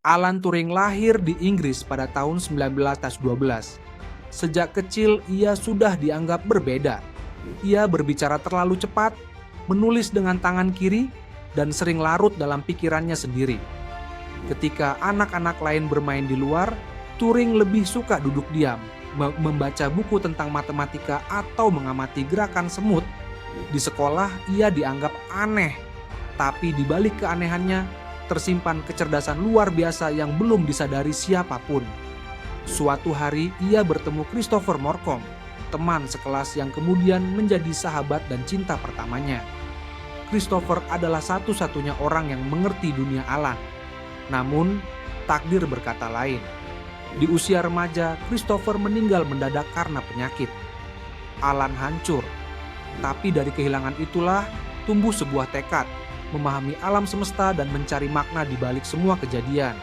Alan Turing lahir di Inggris pada tahun 1912. Sejak kecil ia sudah dianggap berbeda. Ia berbicara terlalu cepat, menulis dengan tangan kiri, dan sering larut dalam pikirannya sendiri. Ketika anak-anak lain bermain di luar, Turing lebih suka duduk diam, membaca buku tentang matematika atau mengamati gerakan semut. Di sekolah ia dianggap aneh, tapi di balik keanehannya tersimpan kecerdasan luar biasa yang belum disadari siapapun. Suatu hari ia bertemu Christopher Morcom, teman sekelas yang kemudian menjadi sahabat dan cinta pertamanya. Christopher adalah satu-satunya orang yang mengerti dunia Alan. Namun, takdir berkata lain. Di usia remaja, Christopher meninggal mendadak karena penyakit. Alan hancur. Tapi dari kehilangan itulah tumbuh sebuah tekad, memahami alam semesta dan mencari makna di balik semua kejadian.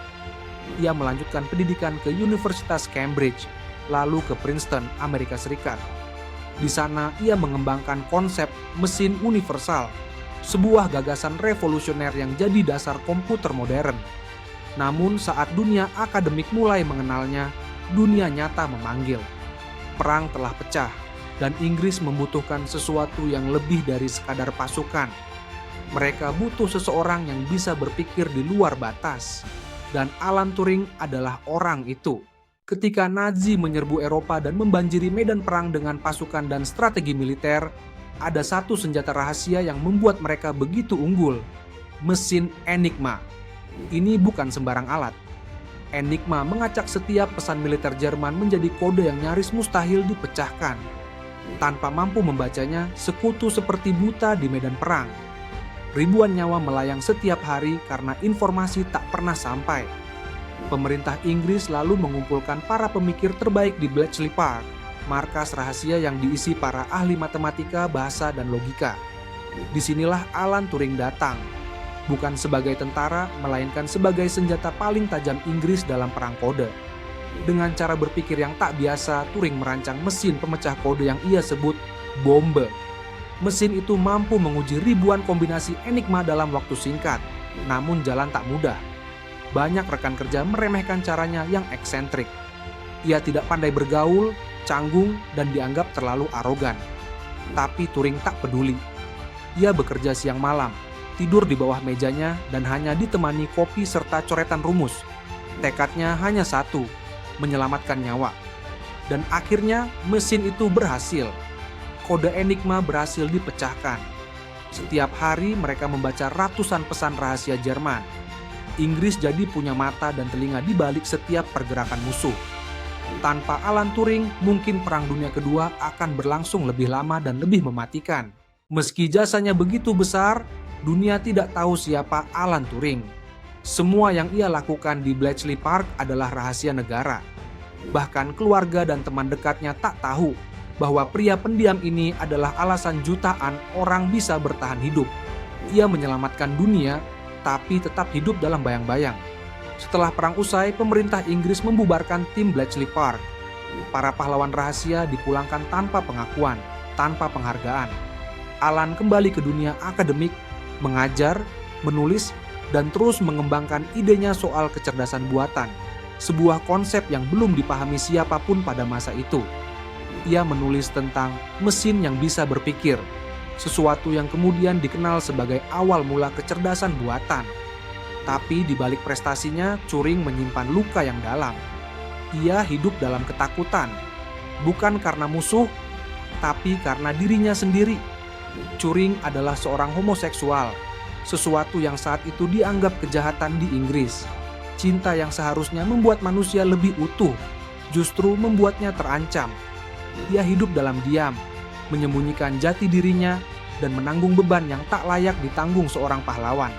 Ia melanjutkan pendidikan ke Universitas Cambridge, lalu ke Princeton, Amerika Serikat. Di sana ia mengembangkan konsep mesin universal, sebuah gagasan revolusioner yang jadi dasar komputer modern. Namun saat dunia akademik mulai mengenalnya, dunia nyata memanggil. Perang telah pecah, dan Inggris membutuhkan sesuatu yang lebih dari sekadar pasukan. Mereka butuh seseorang yang bisa berpikir di luar batas. Dan Alan Turing adalah orang itu. Ketika Nazi menyerbu Eropa dan membanjiri medan perang dengan pasukan dan strategi militer, ada satu senjata rahasia yang membuat mereka begitu unggul. Mesin Enigma. Ini bukan sembarang alat. Enigma mengacak setiap pesan militer Jerman menjadi kode yang nyaris mustahil dipecahkan. Tanpa mampu membacanya, sekutu seperti buta di medan perang. Ribuan nyawa melayang setiap hari karena informasi tak pernah sampai. Pemerintah Inggris lalu mengumpulkan para pemikir terbaik di Bletchley Park, markas rahasia yang diisi para ahli matematika, bahasa, dan logika. Disinilah Alan Turing datang, bukan sebagai tentara, melainkan sebagai senjata paling tajam Inggris dalam perang kode. Dengan cara berpikir yang tak biasa, Turing merancang mesin pemecah kode yang ia sebut bombe. Mesin itu mampu menguji ribuan kombinasi enigma dalam waktu singkat, namun jalan tak mudah. Banyak rekan kerja meremehkan caranya yang eksentrik. Ia tidak pandai bergaul, canggung, dan dianggap terlalu arogan. Tapi Turing tak peduli. Ia bekerja siang malam, tidur di bawah mejanya, dan hanya ditemani kopi serta coretan rumus. Tekadnya hanya satu, menyelamatkan nyawa. Dan akhirnya mesin itu berhasil. Kode enigma berhasil dipecahkan. Setiap hari mereka membaca ratusan pesan rahasia Jerman. Inggris jadi punya mata dan telinga di balik setiap pergerakan musuh. Tanpa Alan Turing, mungkin Perang Dunia Kedua akan berlangsung lebih lama dan lebih mematikan. Meski jasanya begitu besar, dunia tidak tahu siapa Alan Turing. Semua yang ia lakukan di Bletchley Park adalah rahasia negara. Bahkan keluarga dan teman dekatnya tak tahu bahwa pria pendiam ini adalah alasan jutaan orang bisa bertahan hidup. Ia menyelamatkan dunia, tapi tetap hidup dalam bayang-bayang. Setelah perang usai, pemerintah Inggris membubarkan tim Bletchley Park. Para pahlawan rahasia dipulangkan tanpa pengakuan, tanpa penghargaan. Alan kembali ke dunia akademik, mengajar, menulis, dan terus mengembangkan idenya soal kecerdasan buatan, sebuah konsep yang belum dipahami siapapun pada masa itu. Ia menulis tentang mesin yang bisa berpikir, sesuatu yang kemudian dikenal sebagai awal mula kecerdasan buatan. Tapi di balik prestasinya, Turing menyimpan luka yang dalam. Ia hidup dalam ketakutan, bukan karena musuh, tapi karena dirinya sendiri. Turing adalah seorang homoseksual, sesuatu yang saat itu dianggap kejahatan di Inggris. Cinta yang seharusnya membuat manusia lebih utuh, justru membuatnya terancam. Ia hidup dalam diam, menyembunyikan jati dirinya, dan menanggung beban yang tak layak ditanggung seorang pahlawan.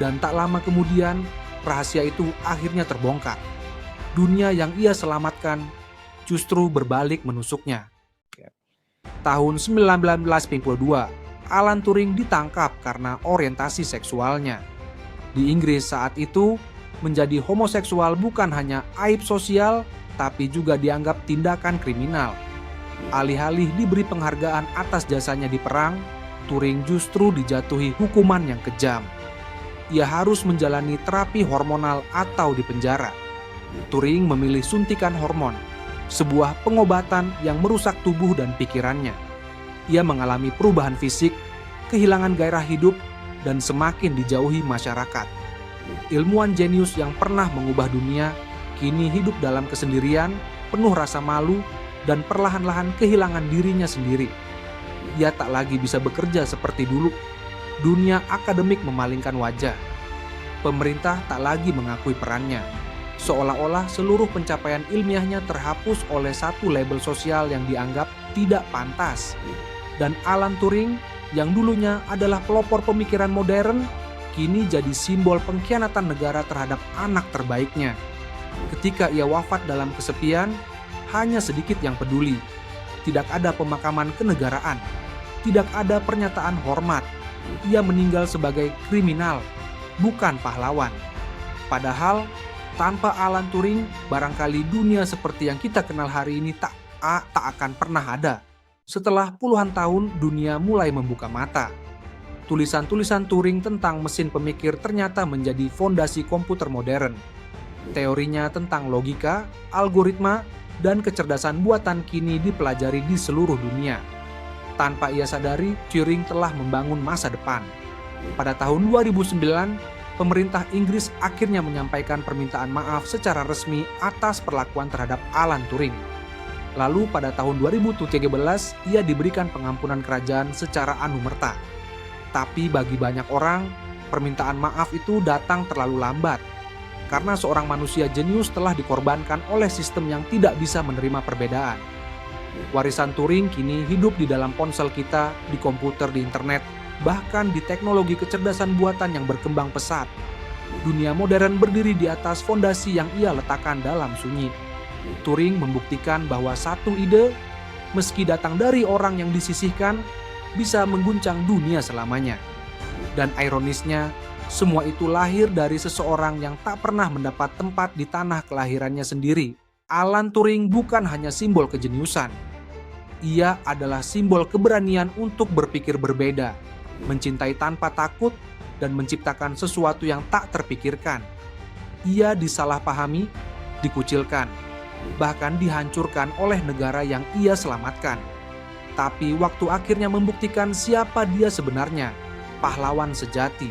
Dan tak lama kemudian, rahasia itu akhirnya terbongkar. Dunia yang ia selamatkan justru berbalik menusuknya. Tahun 1952, Alan Turing ditangkap karena orientasi seksualnya. Di Inggris saat itu, menjadi homoseksual bukan hanya aib sosial, tapi juga dianggap tindakan kriminal. Alih-alih diberi penghargaan atas jasanya di perang, Turing justru dijatuhi hukuman yang kejam. ia harus menjalani terapi hormonal atau dipenjara. Turing memilih suntikan hormon, sebuah pengobatan yang merusak tubuh dan pikirannya. Ia mengalami perubahan fisik, kehilangan gairah hidup, dan semakin dijauhi masyarakat. Ilmuwan jenius yang pernah mengubah dunia kini hidup dalam kesendirian, penuh rasa malu, dan perlahan-lahan kehilangan dirinya sendiri. Ia tak lagi bisa bekerja seperti dulu. Dunia akademik memalingkan wajah. Pemerintah tak lagi mengakui perannya. Seolah-olah seluruh pencapaian ilmiahnya terhapus oleh satu label sosial yang dianggap tidak pantas. Dan Alan Turing, yang dulunya adalah pelopor pemikiran modern, kini jadi simbol pengkhianatan negara terhadap anak terbaiknya. Ketika ia wafat dalam kesepian, hanya sedikit yang peduli. Tidak ada pemakaman kenegaraan, tidak ada pernyataan hormat. Ia meninggal sebagai kriminal, bukan pahlawan. Padahal, tanpa Alan Turing, barangkali dunia seperti yang kita kenal hari ini tak akan pernah ada. Setelah puluhan tahun, dunia mulai membuka mata. Tulisan-tulisan Turing tentang mesin pemikir ternyata menjadi fondasi komputer modern. Teorinya tentang logika, algoritma, dan kecerdasan buatan kini dipelajari di seluruh dunia. Tanpa ia sadari, Turing telah membangun masa depan. Pada tahun 2009, pemerintah Inggris akhirnya menyampaikan permintaan maaf secara resmi atas perlakuan terhadap Alan Turing. Lalu pada tahun 2013, ia diberikan pengampunan kerajaan secara anumerta. Tapi bagi banyak orang, permintaan maaf itu datang terlalu lambat. Karena seorang manusia jenius telah dikorbankan oleh sistem yang tidak bisa menerima perbedaan. Warisan Turing kini hidup di dalam ponsel kita, di komputer, di internet, bahkan di teknologi kecerdasan buatan yang berkembang pesat. Dunia modern berdiri di atas fondasi yang ia letakkan dalam sunyi. Turing membuktikan bahwa satu ide, meski datang dari orang yang disisihkan, bisa mengguncang dunia selamanya. Dan ironisnya, semua itu lahir dari seseorang yang tak pernah mendapat tempat di tanah kelahirannya sendiri. Alan Turing bukan hanya simbol kejeniusan. Ia adalah simbol keberanian untuk berpikir berbeda, mencintai tanpa takut, dan menciptakan sesuatu yang tak terpikirkan. Ia disalahpahami, dikucilkan, bahkan dihancurkan oleh negara yang ia selamatkan. Tapi waktu akhirnya membuktikan siapa dia sebenarnya, pahlawan sejati.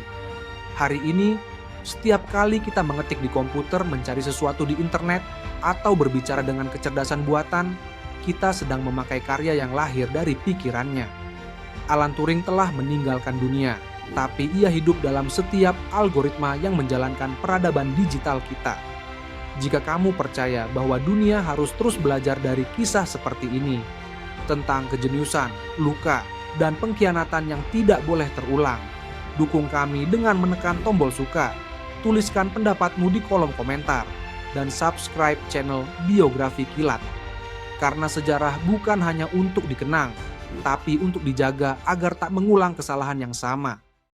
Hari ini, setiap kali kita mengetik di komputer, mencari sesuatu di internet, atau berbicara dengan kecerdasan buatan, kita sedang memakai karya yang lahir dari pikirannya. Alan Turing telah meninggalkan dunia, tapi ia hidup dalam setiap algoritma yang menjalankan peradaban digital kita. Jika kamu percaya bahwa dunia harus terus belajar dari kisah seperti ini, tentang kejeniusan, luka, dan pengkhianatan yang tidak boleh terulang, dukung kami dengan menekan tombol suka, tuliskan pendapatmu di kolom komentar, dan subscribe channel Biografi Kilat. Karena sejarah bukan hanya untuk dikenang, tapi untuk dijaga agar tak mengulang kesalahan yang sama.